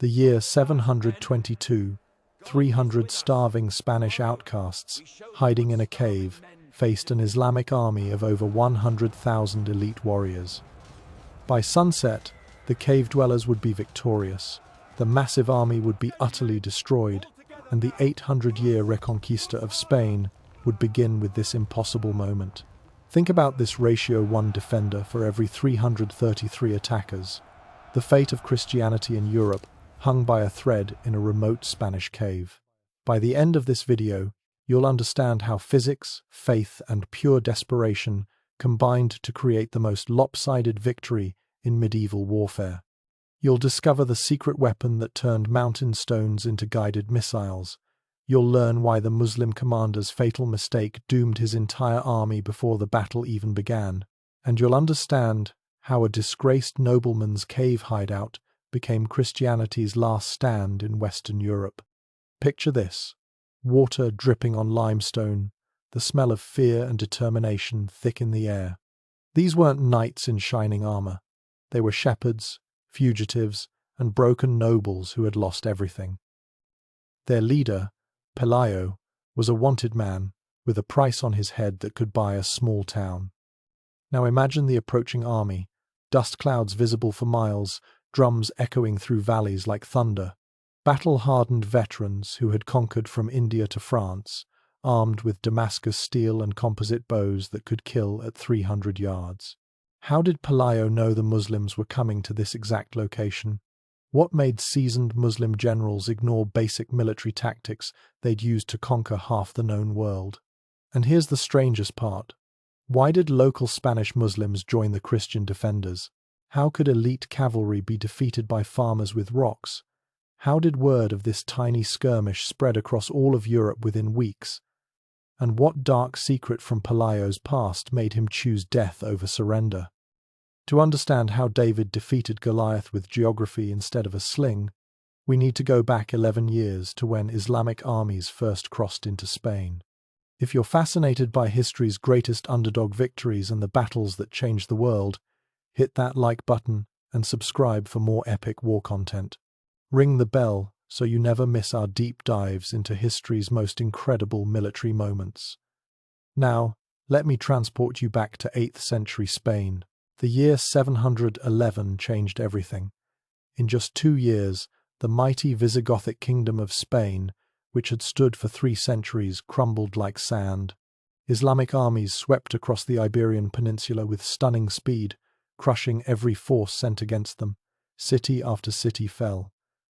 The year 722, 300 starving Spanish outcasts, hiding in a cave, faced an Islamic army of over 100,000 elite warriors. By sunset, the cave dwellers would be victorious, the massive army would be utterly destroyed, and the 800-year Reconquista of Spain would begin with this impossible moment. Think about this ratio: 1 defender for every 333 attackers. The fate of Christianity in Europe hung by a thread in a remote Spanish cave. By the end of this video, you'll understand how physics, faith, and pure desperation combined to create the most lopsided victory in medieval warfare. You'll discover the secret weapon that turned mountain stones into guided missiles. You'll learn why the Muslim commander's fatal mistake doomed his entire army before the battle even began. And you'll understand how a disgraced nobleman's cave hideout became Christianity's last stand in Western Europe. Picture this: water dripping on limestone, the smell of fear and determination thick in the air. These weren't knights in shining armor. They were shepherds, fugitives, and broken nobles who had lost everything. Their leader, Pelayo, was a wanted man with a price on his head that could buy a small town. Now imagine the approaching army, dust clouds visible for miles, drums echoing through valleys like thunder, battle-hardened veterans who had conquered from India to France, armed with Damascus steel and composite bows that could kill at 300 yards. How did Pelayo know the Muslims were coming to this exact location? What made seasoned Muslim generals ignore basic military tactics they'd used to conquer half the known world? And here's the strangest part. Why did local Spanish Muslims join the Christian defenders? How could elite cavalry be defeated by farmers with rocks? How did word of this tiny skirmish spread across all of Europe within weeks? And what dark secret from Pelayo's past made him choose death over surrender? To understand how David defeated Goliath with geography instead of a sling, we need to go back 11 years to when Islamic armies first crossed into Spain. If you're fascinated by history's greatest underdog victories and the battles that changed the world, hit that like button and subscribe for more epic war content. Ring the bell so you never miss our deep dives into history's most incredible military moments. Now, let me transport you back to 8th century Spain. The year 711 changed everything. In just 2 years, the mighty Visigothic kingdom of Spain, which had stood for 3 centuries, crumbled like sand. Islamic armies swept across the Iberian Peninsula with stunning speed, crushing every force sent against them. City after city fell.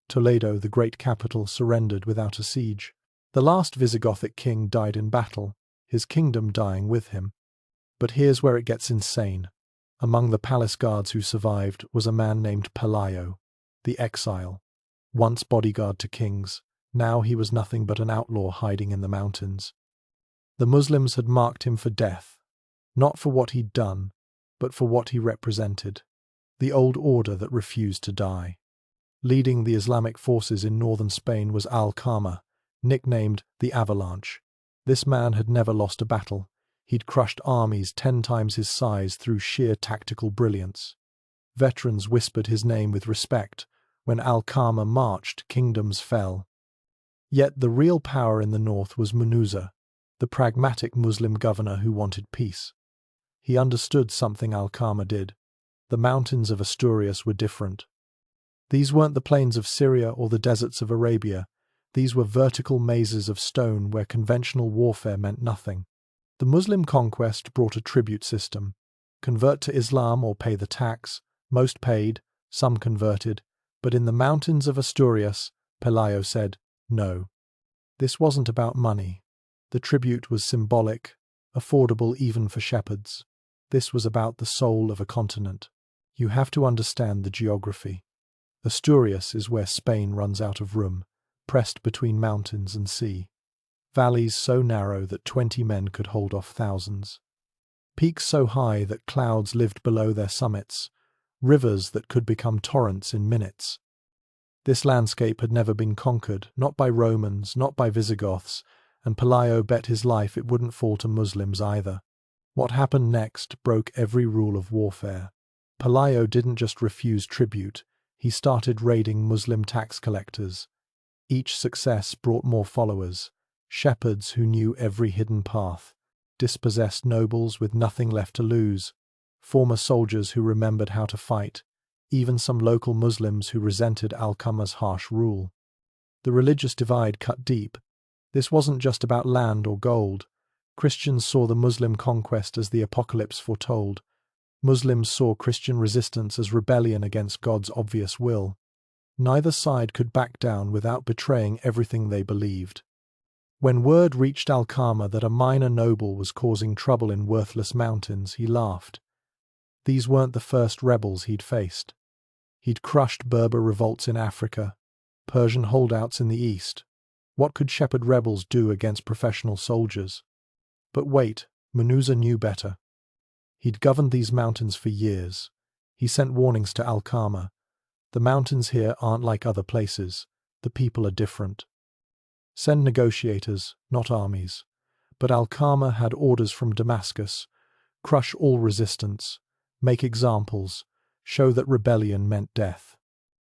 Toledo, the great capital, surrendered without a siege. The last Visigothic king died in battle, his kingdom dying with him. But here's where it gets insane. Among the palace guards who survived was a man named Pelayo, the exile. Once bodyguard to kings, now he was nothing but an outlaw hiding in the mountains. The Muslims had marked him for death, not for what he'd done, but for what he represented, the old order that refused to die. Leading the Islamic forces in northern Spain was Al-Qama, nicknamed the Avalanche. This man had never lost a battle. He'd crushed armies 10 times his size through sheer tactical brilliance. Veterans whispered his name with respect. When Al-Qama marched, kingdoms fell. Yet the real power in the north was Munuza, the pragmatic Muslim governor who wanted peace. He understood something Al-Qama did. The mountains of Asturias were different. These weren't the plains of Syria or the deserts of Arabia. These were vertical mazes of stone where conventional warfare meant nothing. The Muslim conquest brought a tribute system. Convert to Islam or pay the tax. Most paid, some converted. But in the mountains of Asturias, Pelayo said, no. This wasn't about money. The tribute was symbolic, affordable even for shepherds. This was about the soul of a continent. You have to understand the geography. Asturias is where Spain runs out of room, pressed between mountains and sea. Valleys so narrow that 20 men could hold off thousands. Peaks so high that clouds lived below their summits. Rivers that could become torrents in minutes. This landscape had never been conquered, not by Romans, not by Visigoths, and Pelayo bet his life it wouldn't fall to Muslims either. What happened next broke every rule of warfare. Pelayo didn't just refuse tribute, he started raiding Muslim tax collectors. Each success brought more followers, shepherds who knew every hidden path, dispossessed nobles with nothing left to lose, former soldiers who remembered how to fight, even some local Muslims who resented Al-Qamar's harsh rule. The religious divide cut deep. This wasn't just about land or gold. Christians saw the Muslim conquest as the apocalypse foretold. Muslims saw Christian resistance as rebellion against God's obvious will. Neither side could back down without betraying everything they believed. When word reached Al-Qamar that a minor noble was causing trouble in worthless mountains, he laughed. These weren't the first rebels he'd faced. He'd crushed Berber revolts in Africa, Persian holdouts in the east. What could shepherd rebels do against professional soldiers? But wait, Munuza knew better. He'd governed these mountains for years. He sent warnings to Al-Qamar. The mountains here aren't like other places. The people are different. Send negotiators, not armies. But Al-Qamar had orders from Damascus. Crush all resistance. Make examples. Show that rebellion meant death.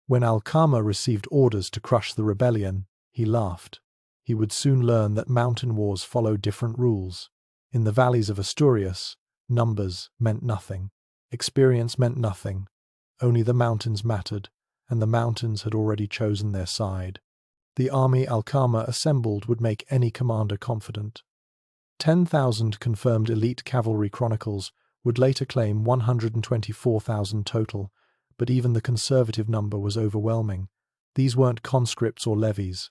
When Al-Qamar received orders to crush the rebellion, he laughed. He would soon learn that mountain wars follow different rules. In the valleys of Asturias, numbers meant nothing. Experience meant nothing. Only the mountains mattered, and the mountains had already chosen their side. The army Al-Qamar assembled would make any commander confident. 10,000 confirmed elite cavalry chronicles would later claim 124,000 total, but even the conservative number was overwhelming. These weren't conscripts or levies.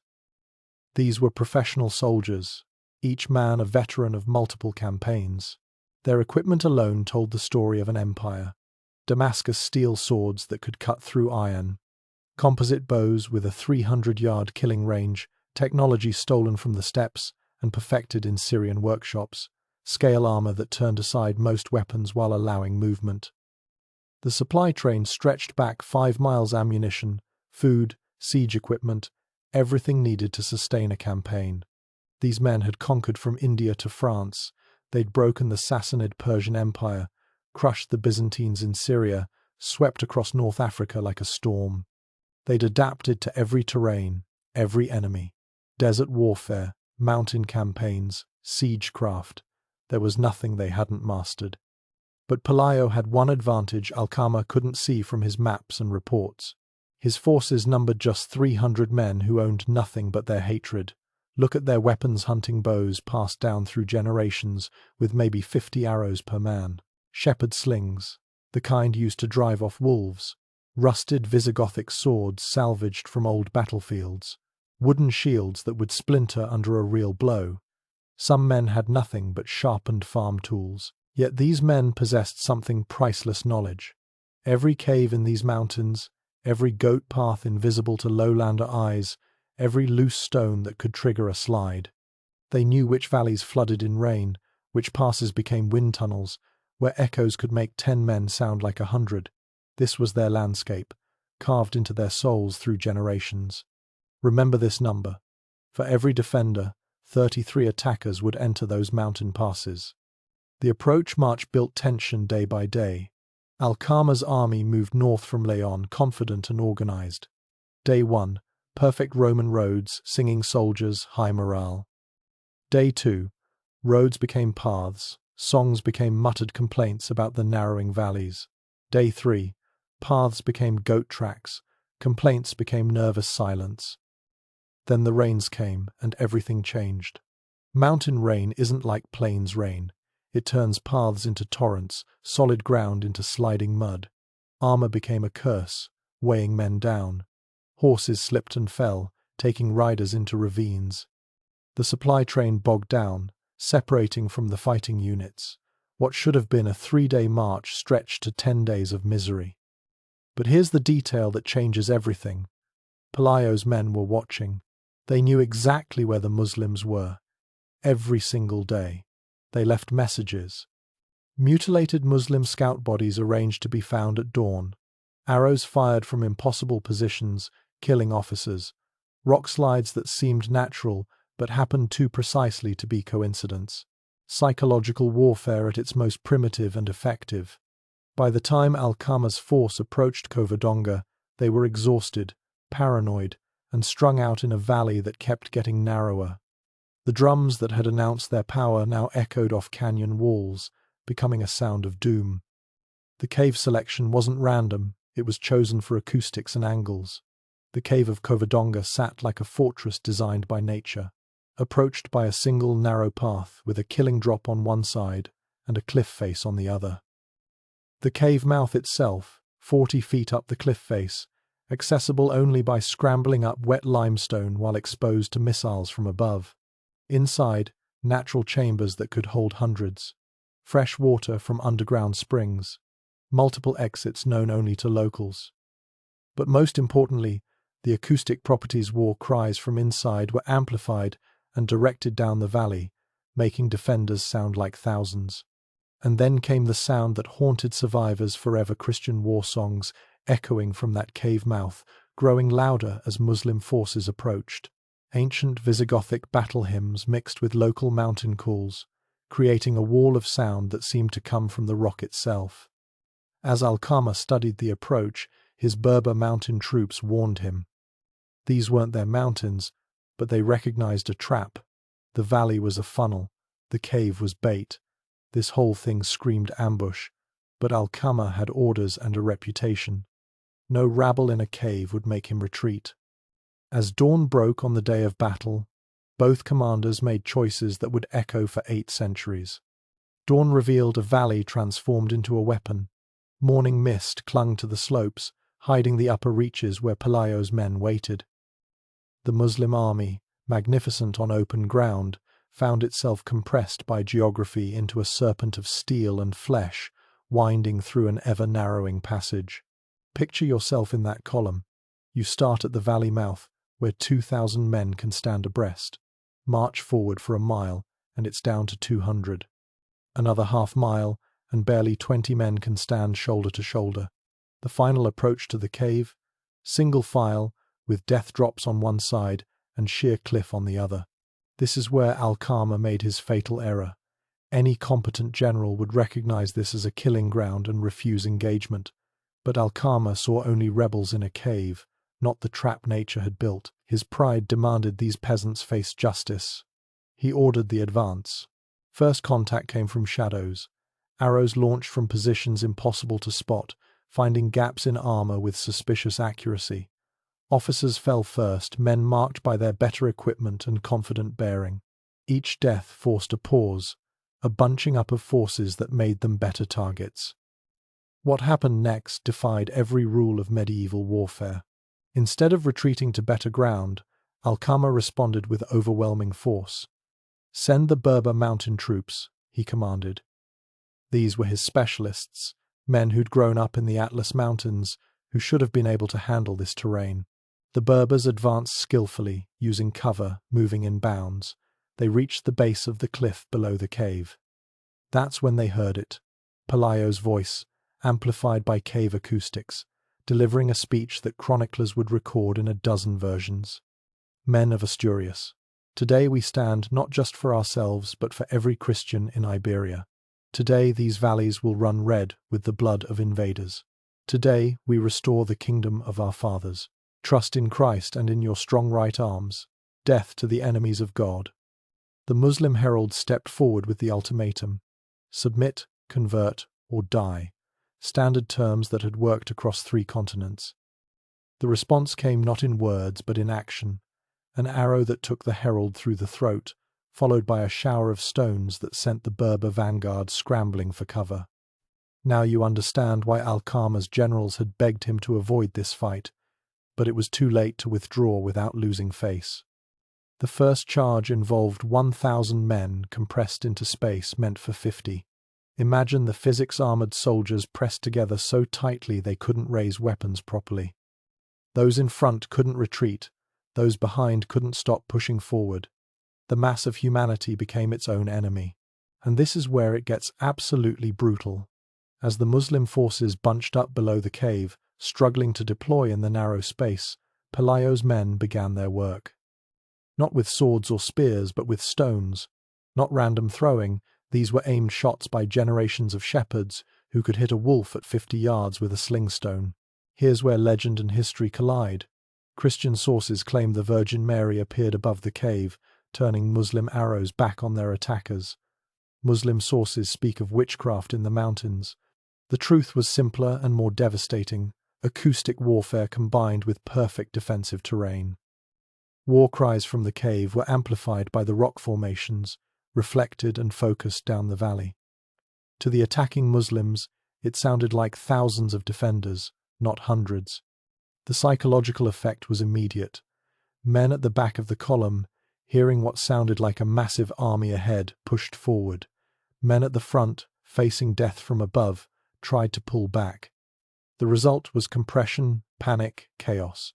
These were professional soldiers, each man a veteran of multiple campaigns. Their equipment alone told the story of an empire. Damascus steel swords that could cut through iron, composite bows with a 300-yard killing range, technology stolen from the steppes and perfected in Syrian workshops, scale armor that turned aside most weapons while allowing movement. The supply train stretched back 5 miles: ammunition, food, siege equipment, everything needed to sustain a campaign. These men had conquered from India to France. They'd broken the Sassanid Persian Empire, crushed the Byzantines in Syria, swept across North Africa like a storm. They'd adapted to every terrain, every enemy. Desert warfare, mountain campaigns, siegecraft. There was nothing they hadn't mastered. But Pelayo had one advantage Al-Qamar couldn't see from his maps and reports. His forces numbered just 300 men who owned nothing but their hatred. Look at their weapons-hunting bows passed down through generations, with maybe 50 arrows per man. Shepherd slings, the kind used to drive off wolves. Rusted Visigothic swords salvaged from old battlefields. Wooden shields that would splinter under a real blow. Some men had nothing but sharpened farm tools. Yet these men possessed something priceless: knowledge. Every cave in these mountains, every goat path invisible to lowlander eyes, every loose stone that could trigger a slide. They knew which valleys flooded in rain, which passes became wind tunnels, where echoes could make 10 men sound like 100. This was their landscape, carved into their souls through generations. Remember this number. For every defender, 33 attackers would enter those mountain passes. The approach march built tension day by day. Al-Qamar's army moved north from Leon, confident and organized. Day 1, perfect Roman roads, singing soldiers, high morale. Day 2, roads became paths, songs became muttered complaints about the narrowing valleys. Day 3, paths became goat tracks, complaints became nervous silence. Then the rains came, and everything changed. Mountain rain isn't like plains rain. It turns paths into torrents, solid ground into sliding mud. Armor became a curse, weighing men down. Horses slipped and fell, taking riders into ravines. The supply train bogged down, separating from the fighting units. What should have been a 3-day march stretched to 10 days of misery. But here's the detail that changes everything. Pelayo's men were watching. They knew exactly where the Muslims were. Every single day. They left messages. Mutilated Muslim scout bodies arranged to be found at dawn. Arrows fired from impossible positions, killing officers. Rock slides that seemed natural, but happened too precisely to be coincidence. Psychological warfare at its most primitive and effective. By the time Al-Qamar's force approached Covadonga, They were exhausted, paranoid, and strung out in a valley that kept getting narrower. The drums that had announced their power now echoed off canyon walls, becoming a sound of doom. The cave selection wasn't random, it was chosen for acoustics and angles. The cave of Covadonga sat like a fortress designed by nature, approached by a single narrow path with a killing drop on one side and a cliff face on the other. The cave mouth itself, 40 feet up the cliff face, accessible only by scrambling up wet limestone while exposed to missiles from above. Inside, natural chambers that could hold hundreds. Fresh water from underground springs. Multiple exits known only to locals. But most importantly, the acoustic properties war cries from inside were amplified and directed down the valley, making defenders sound like thousands. And then came the sound that haunted survivors forever: Christian war songs echoing from that cave mouth, growing louder as Muslim forces approached. Ancient Visigothic battle hymns mixed with local mountain calls, creating a wall of sound that seemed to come from the rock itself. As Al-Qama studied the approach, his Berber mountain troops warned him. These weren't their mountains, but they recognized a trap. The valley was a funnel, the cave was bait. This whole thing screamed ambush, but Al-Qama had orders and a reputation. No rabble in a cave would make him retreat. As dawn broke on the day of battle, both commanders made choices that would echo for 8 centuries. Dawn revealed a valley transformed into a weapon. Morning mist clung to the slopes, hiding the upper reaches where Pelayo's men waited. The Muslim army, magnificent on open ground, found itself compressed by geography into a serpent of steel and flesh, winding through an ever-narrowing passage. Picture yourself in that column. You start at the valley mouth, where 2,000 men can stand abreast. March forward for a mile, and it's down to 200. Another half mile, and barely 20 men can stand shoulder to shoulder. The final approach to the cave, single file, with death drops on one side and sheer cliff on the other. This is where Al-Qama made his fatal error. Any competent general would recognize this as a killing ground and refuse engagement. But Al-Qama saw only rebels in a cave, not the trap nature had built. His pride demanded these peasants face justice. He ordered the advance. First contact came from shadows. Arrows launched from positions impossible to spot, finding gaps in armor with suspicious accuracy. Officers fell first, men marked by their better equipment and confident bearing. Each death forced a pause, a bunching up of forces that made them better targets. What happened next defied every rule of medieval warfare. Instead of retreating to better ground, Al-Qama responded with overwhelming force. "Send the Berber mountain troops," he commanded. These were his specialists, men who'd grown up in the Atlas Mountains, who should have been able to handle this terrain. The Berbers advanced skillfully, using cover, moving in bounds. They reached the base of the cliff below the cave. That's when they heard it. Pelayo's voice, amplified by cave acoustics, delivering a speech that chroniclers would record in a dozen versions. Men of Asturias, today we stand not just for ourselves but for every Christian in Iberia. Today these valleys will run red with the blood of invaders. Today we restore the kingdom of our fathers. Trust in Christ and in your strong right arms. Death to the enemies of God. The Muslim herald stepped forward with the ultimatum. Submit, convert, or die. Standard terms that had worked across 3 continents. The response came not in words but in action. An arrow that took the herald through the throat, followed by a shower of stones that sent the Berber vanguard scrambling for cover. Now you understand why Al-Qama's generals had begged him to avoid this fight, but it was too late to withdraw without losing face. The first charge involved 1,000 men compressed into space meant for 50. Imagine the physics-armored soldiers pressed together so tightly they couldn't raise weapons properly. Those in front couldn't retreat, those behind couldn't stop pushing forward. The mass of humanity became its own enemy. And this is where it gets absolutely brutal. As the Muslim forces bunched up below the cave, struggling to deploy in the narrow space, Pelayo's men began their work. Not with swords or spears, but with stones. Not random throwing, these were aimed shots by generations of shepherds who could hit a wolf at 50 yards with a sling stone. Here's where legend and history collide. Christian sources claim the Virgin Mary appeared above the cave, turning Muslim arrows back on their attackers. Muslim sources speak of witchcraft in the mountains. The truth was simpler and more devastating, acoustic warfare combined with perfect defensive terrain. War cries from the cave were amplified by the rock formations, reflected and focused down the valley. To the attacking Muslims, it sounded like thousands of defenders, not hundreds. The psychological effect was immediate. Men at the back of the column, hearing what sounded like a massive army ahead, pushed forward. Men at the front, facing death from above, tried to pull back. The result was compression, panic, chaos.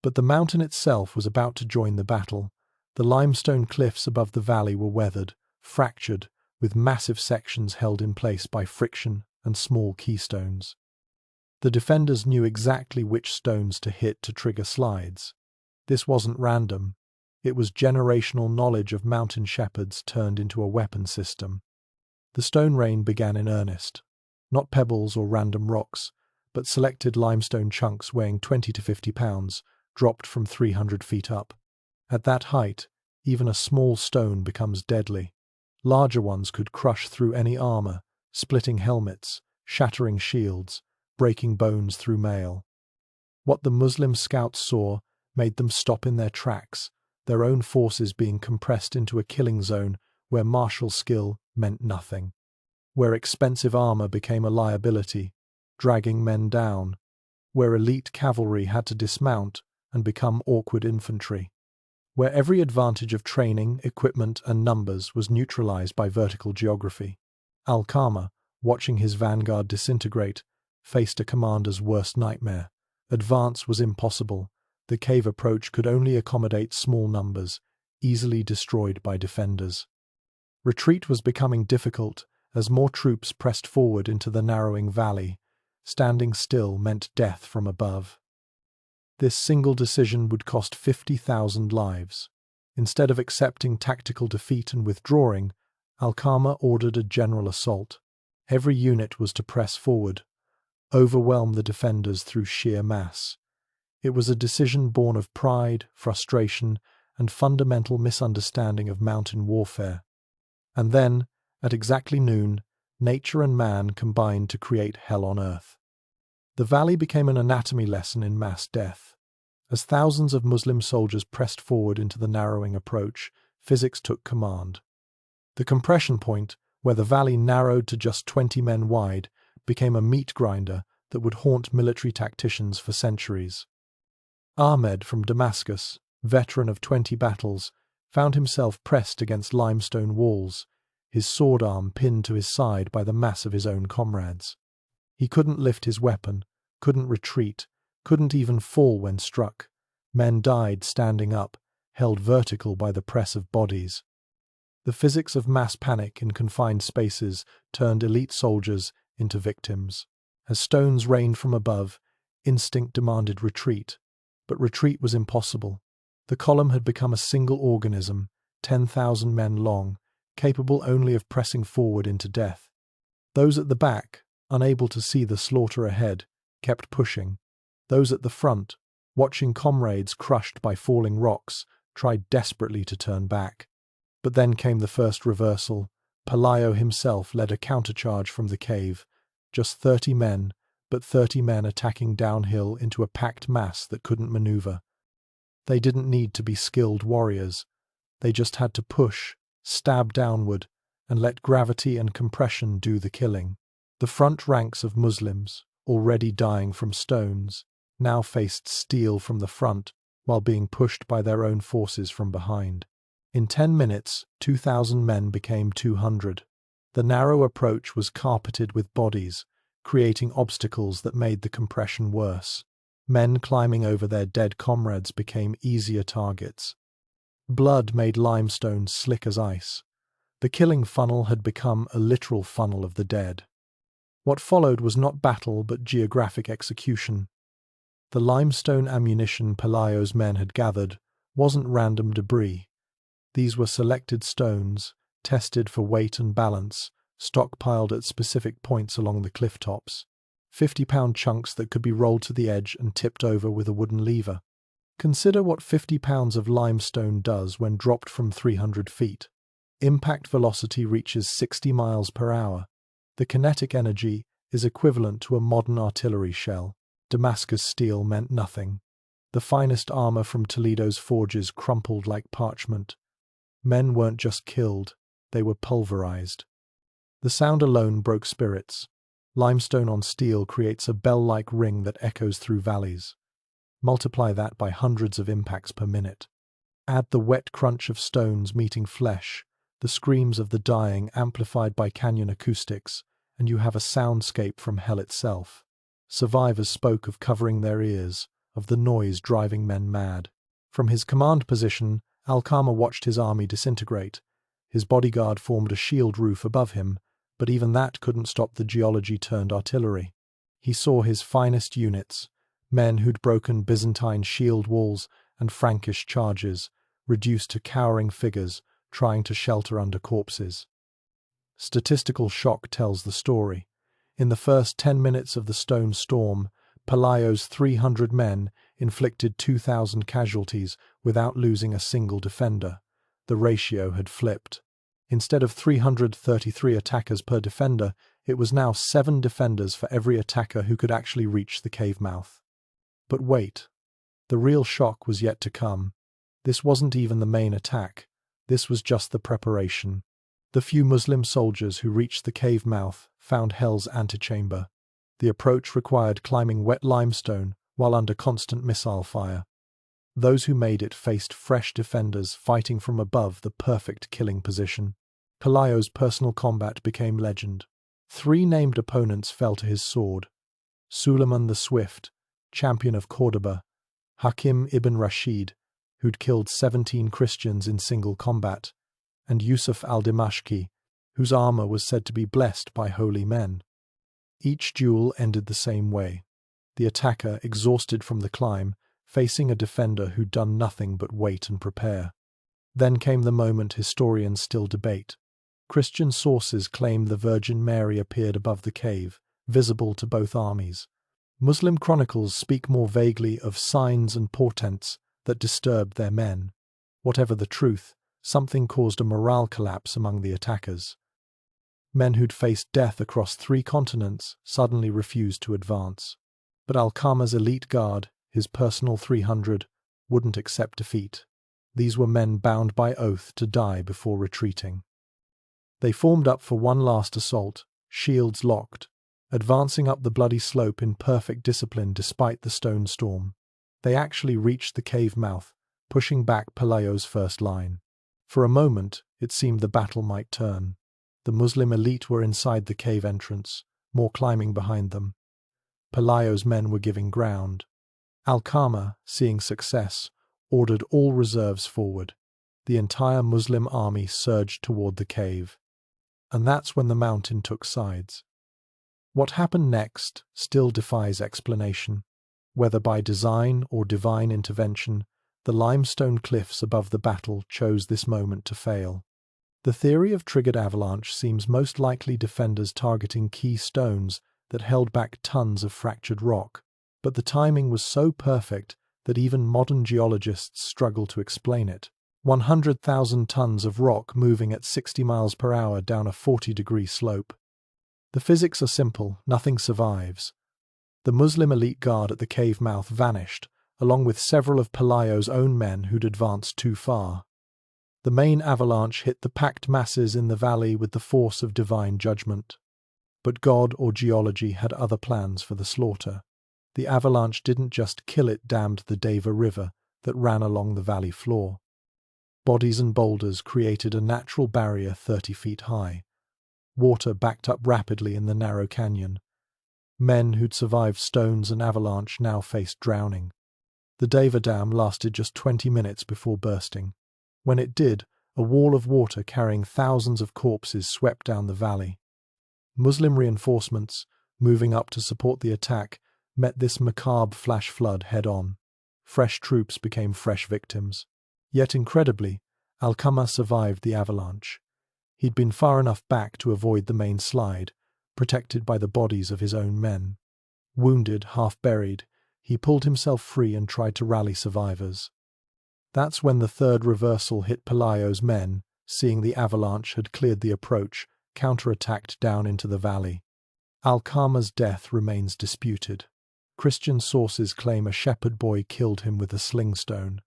But the mountain itself was about to join the battle. The limestone cliffs above the valley were weathered, fractured, with massive sections held in place by friction and small keystones. The defenders knew exactly which stones to hit to trigger slides. This wasn't random. It was generational knowledge of mountain shepherds turned into a weapon system. The stone rain began in earnest. Not pebbles or random rocks, but selected limestone chunks weighing 20 to 50 pounds, dropped from 300 feet up. At that height, even a small stone becomes deadly. Larger ones could crush through any armor, splitting helmets, shattering shields, breaking bones through mail. What the Muslim scouts saw made them stop in their tracks, their own forces being compressed into a killing zone where martial skill meant nothing, where expensive armor became a liability, dragging men down, where elite cavalry had to dismount and become awkward infantry, where every advantage of training, equipment, and numbers was neutralized by vertical geography. Al-Qama, watching his vanguard disintegrate, faced a commander's worst nightmare. Advance was impossible. The cave approach could only accommodate small numbers, easily destroyed by defenders. Retreat was becoming difficult as more troops pressed forward into the narrowing valley. Standing still meant death from above. This single decision would cost 50,000 lives. Instead of accepting tactical defeat and withdrawing, Al-Qama ordered a general assault. Every unit was to press forward, overwhelm the defenders through sheer mass. It was a decision born of pride, frustration, and fundamental misunderstanding of mountain warfare. And then, at exactly noon, nature and man combined to create hell on earth. The valley became an anatomy lesson in mass death. As thousands of Muslim soldiers pressed forward into the narrowing approach, physics took command. The compression point, where the valley narrowed to just 20 men wide, became a meat grinder that would haunt military tacticians for centuries. Ahmed from Damascus, veteran of 20 battles, found himself pressed against limestone walls, his sword arm pinned to his side by the mass of his own comrades. He couldn't lift his weapon, couldn't retreat, couldn't even fall when struck. Men died standing up, held vertical by the press of bodies. The physics of mass panic in confined spaces turned elite soldiers into victims. As stones rained from above, instinct demanded retreat, but retreat was impossible. The column had become a single organism, 10,000 men long, capable only of pressing forward into death. Those at the back, unable to see the slaughter ahead, kept pushing. Those at the front, watching comrades crushed by falling rocks, tried desperately to turn back. But then came the first reversal. Pelayo himself led a countercharge from the cave. Just 30 men, but 30 men attacking downhill into a packed mass that couldn't maneuver. They didn't need to be skilled warriors. They just had to push, stab downward, and let gravity and compression do the killing. The front ranks of Muslims, already dying from stones, now faced steel from the front while being pushed by their own forces from behind. In 10 minutes, 2,000 men became 200. The narrow approach was carpeted with bodies, creating obstacles that made the compression worse. Men climbing over their dead comrades became easier targets. Blood made limestone slick as ice. The killing funnel had become a literal funnel of the dead. What followed was not battle but geographic execution. The limestone ammunition Pelayo's men had gathered wasn't random debris. These were selected stones, tested for weight and balance, stockpiled at specific points along the cliff tops. 50-pound chunks that could be rolled to the edge and tipped over with a wooden lever. Consider what 50 pounds of limestone does when dropped from 300 feet. Impact velocity reaches 60 miles per hour. The kinetic energy is equivalent to a modern artillery shell. Damascus steel meant nothing. The finest armor from Toledo's forges crumpled like parchment. Men weren't just killed, they were pulverized. The sound alone broke spirits. Limestone on steel creates a bell-like ring that echoes through valleys. Multiply that by hundreds of impacts per minute. Add the wet crunch of stones meeting flesh, the screams of the dying amplified by canyon acoustics, and you have a soundscape from hell itself. Survivors spoke of covering their ears, of the noise driving men mad. From his command position, Al-Qama watched his army disintegrate. His bodyguard formed a shield roof above him, but even that couldn't stop the geology-turned-artillery. He saw his finest units, men who'd broken Byzantine shield walls and Frankish charges, reduced to cowering figures trying to shelter under corpses. Statistical shock tells the story. In the first 10 minutes of the stone storm, Pelayo's 300 men inflicted 2,000 casualties without losing a single defender. The ratio had flipped. Instead of 333 attackers per defender, it was now 7 defenders for every attacker who could actually reach the cave mouth. But wait, the real shock was yet to come. This wasn't even the main attack. This was just the preparation. The few Muslim soldiers who reached the cave mouth found hell's antechamber. The approach required climbing wet limestone while under constant missile fire. Those who made it faced fresh defenders fighting from above the perfect killing position. Pelayo's personal combat became legend. 3 named opponents fell to his sword. Suleiman the Swift, champion of Cordoba, Hakim ibn Rashid, who'd killed 17 Christians in single combat, and Yusuf al-Dimashqi, whose armor was said to be blessed by holy men. Each duel ended the same way. The attacker, exhausted from the climb, facing a defender who'd done nothing but wait and prepare. Then came the moment historians still debate. Christian sources claim the Virgin Mary appeared above the cave, visible to both armies. Muslim chronicles speak more vaguely of signs and portents that disturbed their men. Whatever the truth, something caused a morale collapse among the attackers. Men who'd faced death across 3 continents suddenly refused to advance. But Al-Qama's elite guard, his personal 300, wouldn't accept defeat. These were men bound by oath to die before retreating. They formed up for one last assault, shields locked, advancing up the bloody slope in perfect discipline despite the stone storm. They actually reached the cave mouth, pushing back Pelayo's first line. For a moment, it seemed the battle might turn. The Muslim elite were inside the cave entrance, more climbing behind them. Pelayo's men were giving ground. Al-Qama, seeing success, ordered all reserves forward. The entire Muslim army surged toward the cave. And that's when the mountain took sides. What happened next still defies explanation. Whether by design or divine intervention, the limestone cliffs above the battle chose this moment to fail. The theory of triggered avalanche seems most likely defenders targeting key stones that held back tons of fractured rock, but the timing was so perfect that even modern geologists struggle to explain it. 100,000 tons of rock moving at 60 miles per hour down a 40-degree slope. The physics are simple, nothing survives. The Muslim elite guard at the cave mouth vanished, along with several of Pelayo's own men who'd advanced too far. The main avalanche hit the packed masses in the valley with the force of divine judgment. But God or geology had other plans for the slaughter. The avalanche didn't just kill, it dammed the Deva River that ran along the valley floor. Bodies and boulders created a natural barrier 30 feet high. Water backed up rapidly in the narrow canyon. Men who'd survived stones and avalanche now faced drowning. The Deva Dam lasted just 20 minutes before bursting. When it did, a wall of water carrying thousands of corpses swept down the valley. Muslim reinforcements, moving up to support the attack, met this macabre flash flood head-on. Fresh troops became fresh victims. Yet incredibly, Al-Qama survived the avalanche. He'd been far enough back to avoid the main slide, protected by the bodies of his own men. Wounded, half buried, he pulled himself free and tried to rally survivors. That's when the third reversal hit. Pelayo's men, seeing the avalanche had cleared the approach, counterattacked down into the valley. Alcama's death remains disputed. Christian sources claim a shepherd boy killed him with a sling stone.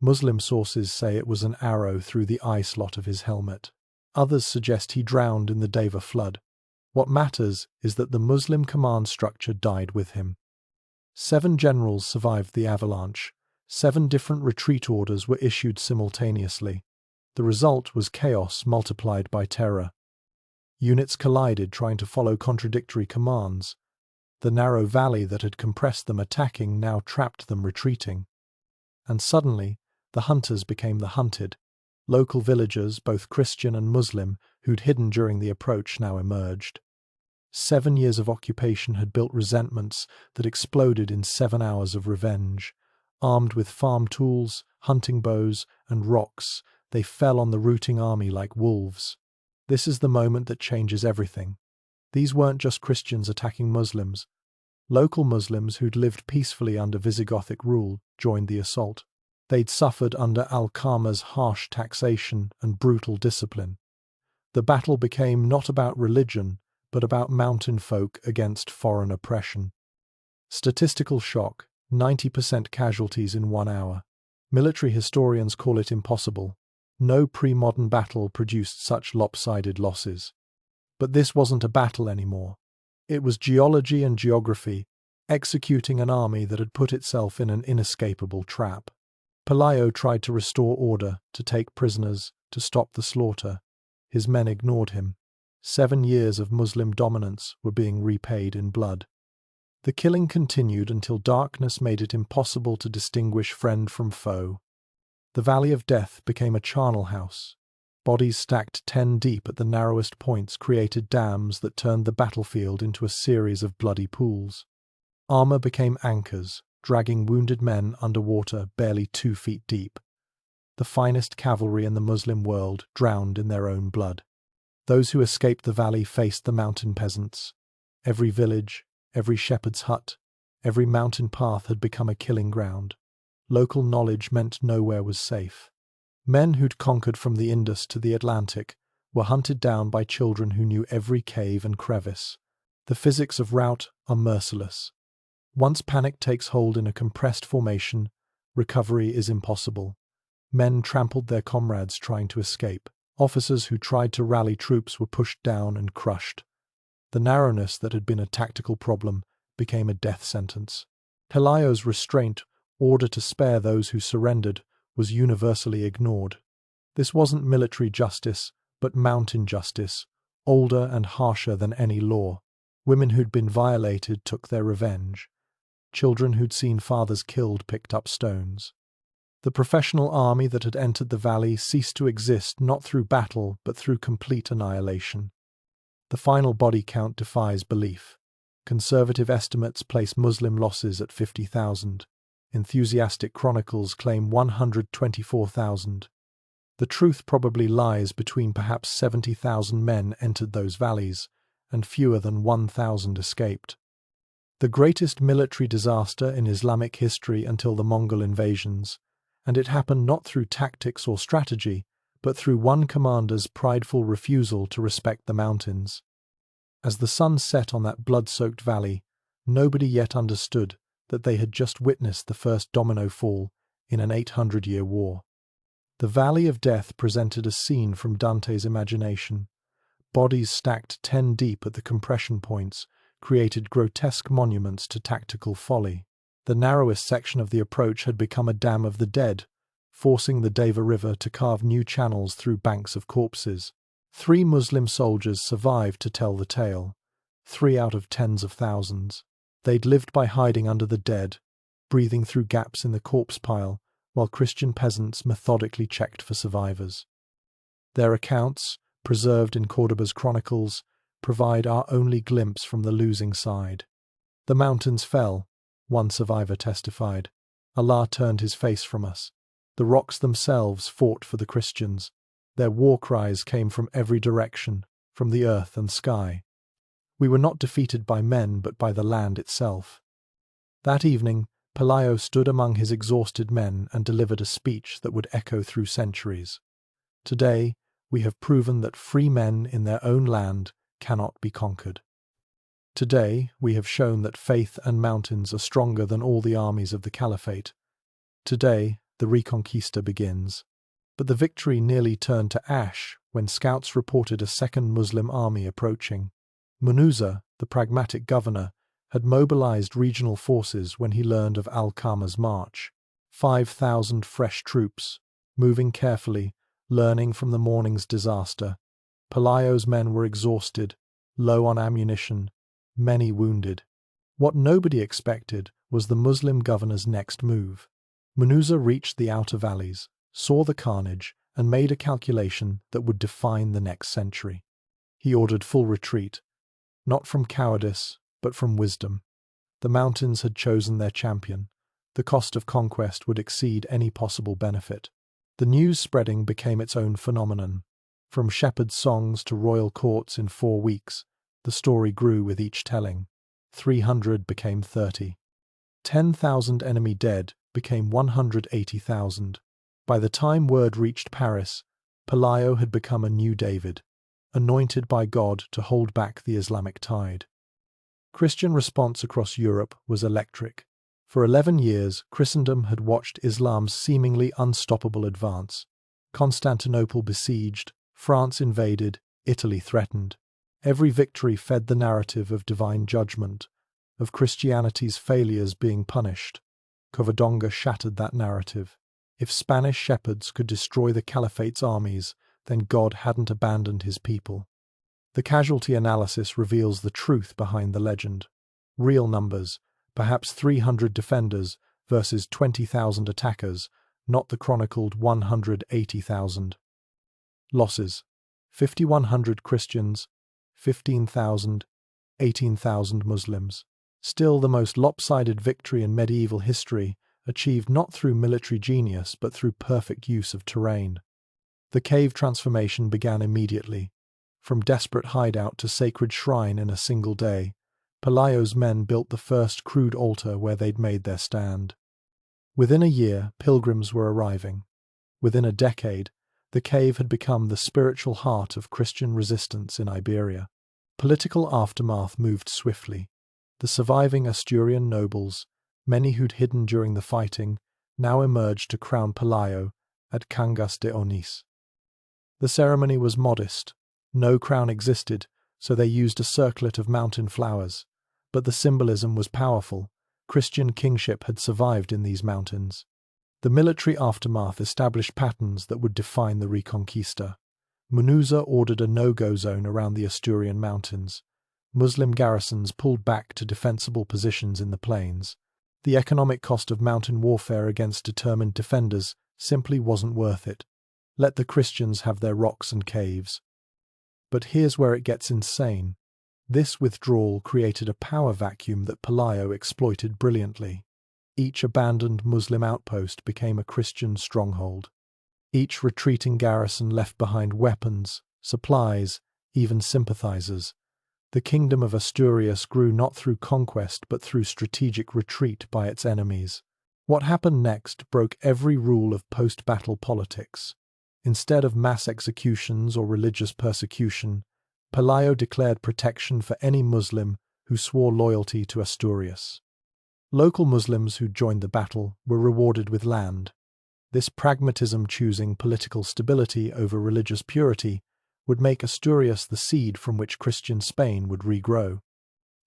Muslim sources say it was an arrow through the eye slot of his helmet. Others suggest he drowned in the Deva flood. What matters is that the Muslim command structure died with him. 7 generals survived the avalanche. 7 different retreat orders were issued simultaneously. The result was chaos multiplied by terror. Units collided trying to follow contradictory commands. The narrow valley that had compressed them attacking now trapped them retreating. And suddenly, the hunters became the hunted. Local villagers, both Christian and Muslim, who'd hidden during the approach now emerged. 7 years of occupation had built resentments that exploded in 7 hours of revenge. Armed with farm tools, hunting bows, and rocks, they fell on the routing army like wolves. This is the moment that changes everything. These weren't just Christians attacking Muslims. Local Muslims who'd lived peacefully under Visigothic rule joined the assault. They'd suffered under Alcama's harsh taxation and brutal discipline. The battle became not about religion, but about mountain folk against foreign oppression. Statistical shock: 90% casualties in 1 hour. Military historians call it impossible. No pre-modern battle produced such lopsided losses. But this wasn't a battle anymore. It was geology and geography, executing an army that had put itself in an inescapable trap. Pelayo tried to restore order, to take prisoners, to stop the slaughter. His men ignored him. 7 years of Muslim dominance were being repaid in blood. The killing continued until darkness made it impossible to distinguish friend from foe. The Valley of Death became a charnel house. Bodies stacked 10 deep at the narrowest points created dams that turned the battlefield into a series of bloody pools. Armor became anchors, dragging wounded men underwater barely 2 feet deep. The finest cavalry in the Muslim world drowned in their own blood. Those who escaped the valley faced the mountain peasants. Every village, every shepherd's hut, every mountain path had become a killing ground. Local knowledge meant nowhere was safe. Men who'd conquered from the Indus to the Atlantic were hunted down by children who knew every cave and crevice. The physics of rout are merciless. Once panic takes hold in a compressed formation, recovery is impossible. Men trampled their comrades trying to escape. Officers who tried to rally troops were pushed down and crushed. The narrowness that had been a tactical problem became a death sentence. Pelayo's restraint, order to spare those who surrendered, was universally ignored. This wasn't military justice, but mountain justice, older and harsher than any law. Women who'd been violated took their revenge. Children who'd seen fathers killed picked up stones. The professional army that had entered the valley ceased to exist not through battle but through complete annihilation. The final body count defies belief. Conservative estimates place Muslim losses at 50,000. Enthusiastic chronicles claim 124,000. The truth probably lies between perhaps 70,000 men entered those valleys, and fewer than 1,000 escaped. The greatest military disaster in Islamic history until the Mongol invasions, and it happened not through tactics or strategy, but through one commander's prideful refusal to respect the mountains. As the sun set on that blood-soaked valley, nobody yet understood that they had just witnessed the first domino fall in an 800-year war. The Valley of Death presented a scene from Dante's imagination. Bodies stacked 10 deep at the compression points created grotesque monuments to tactical folly. The narrowest section of the approach had become a dam of the dead, forcing the Deva River to carve new channels through banks of corpses. 3 Muslim soldiers survived to tell the tale, 3 out of tens of thousands. They'd lived by hiding under the dead, breathing through gaps in the corpse pile, while Christian peasants methodically checked for survivors. Their accounts, preserved in Cordoba's chronicles, provide our only glimpse from the losing side. The mountains fell, one survivor testified. Allah turned his face from us. The rocks themselves fought for the Christians. Their war cries came from every direction, from the earth and sky. We were not defeated by men but by the land itself. That evening, Pelayo stood among his exhausted men and delivered a speech that would echo through centuries. Today, we have proven that free men in their own land cannot be conquered. Today, we have shown that faith and mountains are stronger than all the armies of the Caliphate. Today, the Reconquista begins. But the victory nearly turned to ash when scouts reported a second Muslim army approaching. Munuza, the Pragmatic governor, had mobilized regional forces when he learned of Al-Qama's march. 5,000 fresh troops, moving carefully, learning from the morning's disaster. Pelayo's men were exhausted, low on ammunition, many wounded. What nobody expected was the Muslim governor's next move. Munuza reached the outer valleys, saw the carnage, and made a calculation that would define the next century. He ordered full retreat, not from cowardice, but from wisdom. The mountains had chosen their champion. The cost of conquest would exceed any possible benefit. The news spreading became its own phenomenon. From shepherds' songs to royal courts in 4 weeks, the story grew with each telling. 300 became 30. 10,000 enemy dead became 180,000. By the time word reached Paris, Pelayo had become a new David, anointed by God to hold back the Islamic tide. Christian response across Europe was electric. For 11 years, Christendom had watched Islam's seemingly unstoppable advance. Constantinople besieged, France invaded, Italy threatened. Every victory fed the narrative of divine judgment, of Christianity's failures being punished. Covadonga shattered that narrative. If Spanish shepherds could destroy the Caliphate's armies, then God hadn't abandoned his people. The casualty analysis reveals the truth behind the legend. Real numbers, perhaps 300 defenders versus 20,000 attackers, not the chronicled 180,000. Losses: 5,100 Christians, 15,000, 18,000 Muslims. Still the most lopsided victory in medieval history, achieved not through military genius but through perfect use of terrain. The cave transformation began immediately. From desperate hideout to sacred shrine in a single day, Pelayo's men built the first crude altar where they'd made their stand. Within a year, pilgrims were arriving. Within a decade, the cave had become the spiritual heart of Christian resistance in Iberia. Political aftermath moved swiftly. The surviving Asturian nobles, many who'd hidden during the fighting, now emerged to crown Pelayo at Cangas de Onís. The ceremony was modest. No crown existed, so they used a circlet of mountain flowers. But the symbolism was powerful. Christian kingship had survived in these mountains. The military aftermath established patterns that would define the Reconquista. Munuza ordered a no-go zone around the Asturian mountains. Muslim garrisons pulled back to defensible positions in the plains. The economic cost of mountain warfare against determined defenders simply wasn't worth it. Let the Christians have their rocks and caves. But here's where it gets insane. This withdrawal created a power vacuum that Pelayo exploited brilliantly. Each abandoned Muslim outpost became a Christian stronghold. Each retreating garrison left behind weapons, supplies, even sympathizers. The kingdom of Asturias grew not through conquest but through strategic retreat by its enemies. What happened next broke every rule of post-battle politics. Instead of mass executions or religious persecution, Pelayo declared protection for any Muslim who swore loyalty to Asturias. Local Muslims who joined the battle were rewarded with land. This pragmatism, choosing political stability over religious purity, would make Asturias the seed from which Christian Spain would regrow.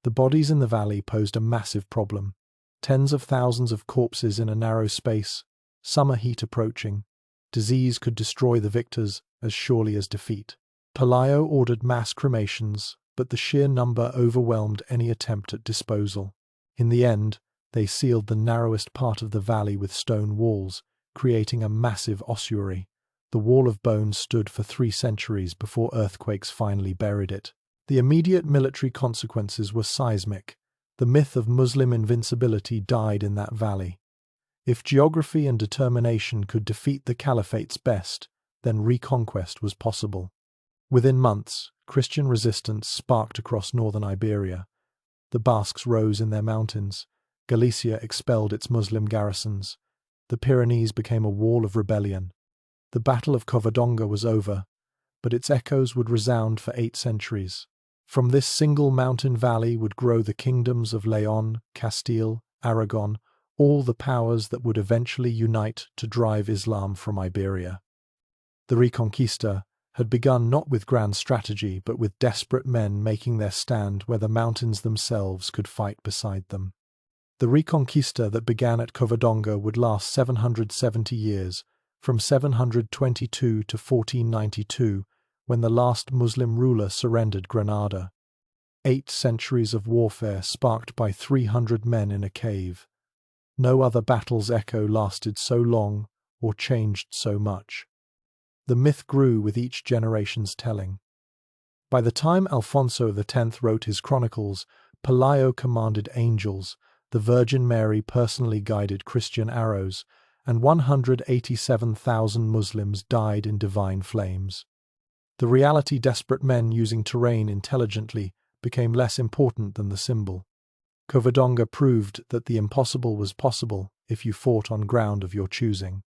The bodies in the valley posed a massive problem. Tens of thousands of corpses in a narrow space, summer heat approaching. Disease could destroy the victors as surely as defeat. Pelayo ordered mass cremations, but the sheer number overwhelmed any attempt at disposal. In the end, they sealed the narrowest part of the valley with stone walls, creating a massive ossuary. The wall of bones stood for 3 centuries before earthquakes finally buried it. The immediate military consequences were seismic. The myth of Muslim invincibility died in that valley. If geography and determination could defeat the Caliphate's best, then reconquest was possible. Within months, Christian resistance sparked across northern Iberia. The Basques rose in their mountains. Galicia expelled its Muslim garrisons. The Pyrenees became a wall of rebellion. The Battle of Covadonga was over, but its echoes would resound for 8 centuries. From this single mountain valley would grow the kingdoms of Leon, Castile, Aragon, all the powers that would eventually unite to drive Islam from Iberia. The Reconquista had begun not with grand strategy, but with desperate men making their stand where the mountains themselves could fight beside them. The Reconquista that began at Covadonga would last 770 years, from 722 to 1492, when the last Muslim ruler surrendered Granada. 8 centuries of warfare sparked by 300 men in a cave. No other battle's echo lasted so long or changed so much. The myth grew with each generation's telling. By the time Alfonso X wrote his chronicles, Pelayo commanded angels, the Virgin Mary personally guided Christian arrows, and 187,000 Muslims died in divine flames. The reality desperate men using terrain intelligently became less important than the symbol. Covadonga proved that the impossible was possible if you fought on ground of your choosing.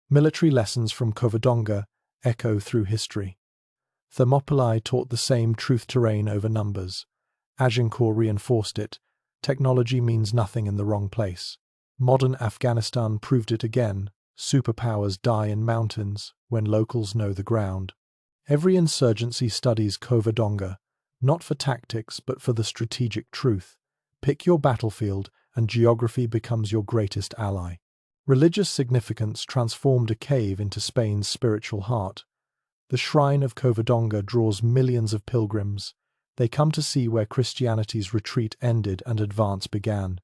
Military lessons from Covadonga echo through history. Thermopylae taught the same truth: terrain over numbers. Agincourt reinforced it. Technology means nothing in the wrong place. Modern Afghanistan proved it again. Superpowers die in mountains when locals know the ground. Every insurgency studies Covadonga, not for tactics but for the strategic truth. Pick your battlefield and geography becomes your greatest ally. Religious significance transformed a cave into Spain's spiritual heart. The shrine of Covadonga draws millions of pilgrims. They come to see where Christianity's retreat ended and advance began.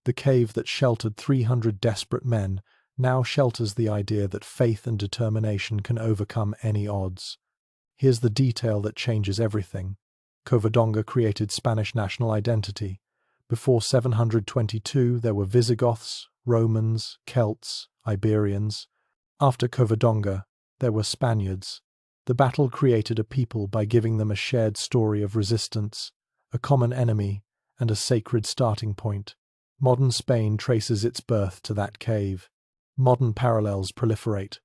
The cave that sheltered 300 desperate men now shelters the idea that faith and determination can overcome any odds. Here's the detail that changes everything. Covadonga created Spanish national identity. Before 722, there were Visigoths, Romans, Celts, Iberians. After Covadonga, there were Spaniards. The battle created a people by giving them a shared story of resistance, a common enemy, and a sacred starting point. Modern Spain traces its birth to that cave. Modern parallels proliferate.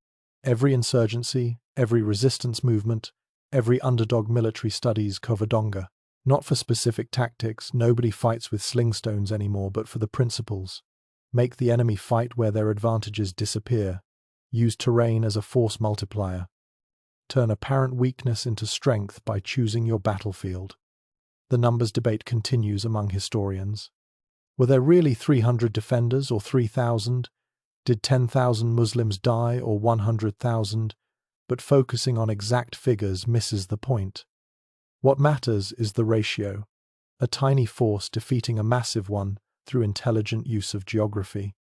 Every insurgency, every resistance movement, every underdog military studies Covadonga. Not for specific tactics, nobody fights with slingstones anymore, but for the principles. Make the enemy fight where their advantages disappear. Use terrain as a force multiplier. Turn apparent weakness into strength by choosing your battlefield. The numbers debate continues among historians. Were there really 300 defenders or 3,000? Did 10,000 Muslims die or 100,000? But focusing on exact figures misses the point. What matters is the ratio, a tiny force defeating a massive one through intelligent use of geography.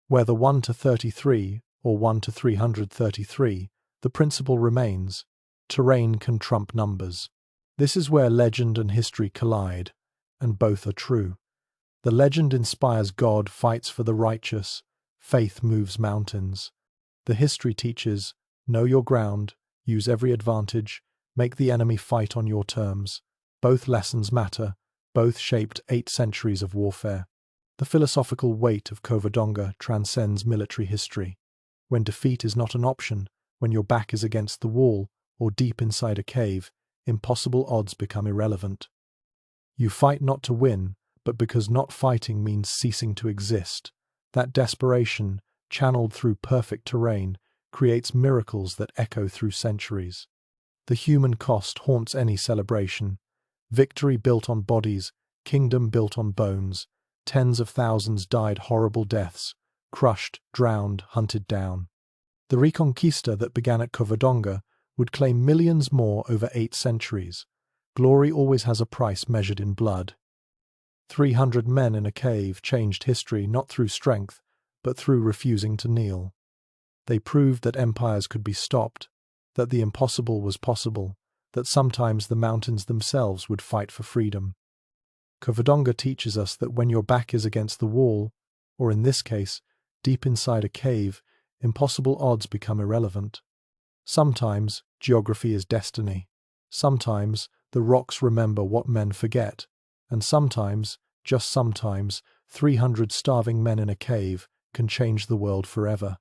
Whether 1 to 33 or 1 to 333, the principle remains: terrain can trump numbers. This is where legend and history collide, and both are true. The legend inspires God fights for the righteous, faith moves mountains. The history teaches, know your ground, use every advantage, make the enemy fight on your terms. Both lessons matter, both shaped 8 centuries of warfare. The philosophical weight of Covadonga transcends military history. When defeat is not an option, when your back is against the wall or deep inside a cave, impossible odds become irrelevant. You fight not to win, but because not fighting means ceasing to exist. That desperation, channeled through perfect terrain, creates miracles that echo through centuries. The human cost haunts any celebration. Victory built on bodies, kingdom built on bones. Tens of thousands died horrible deaths, crushed, drowned, hunted down. The Reconquista that began at Covadonga would claim millions more over 8 centuries. Glory always has a price measured in blood. 300 men in a cave changed history not through strength, but through refusing to kneel. They proved that empires could be stopped, that the impossible was possible, that sometimes the mountains themselves would fight for freedom. Covadonga teaches us that when your back is against the wall, or in this case, deep inside a cave, impossible odds become irrelevant. Sometimes geography is destiny. Sometimes, the rocks remember what men forget, and sometimes, just sometimes, 300 starving men in a cave can change the world forever.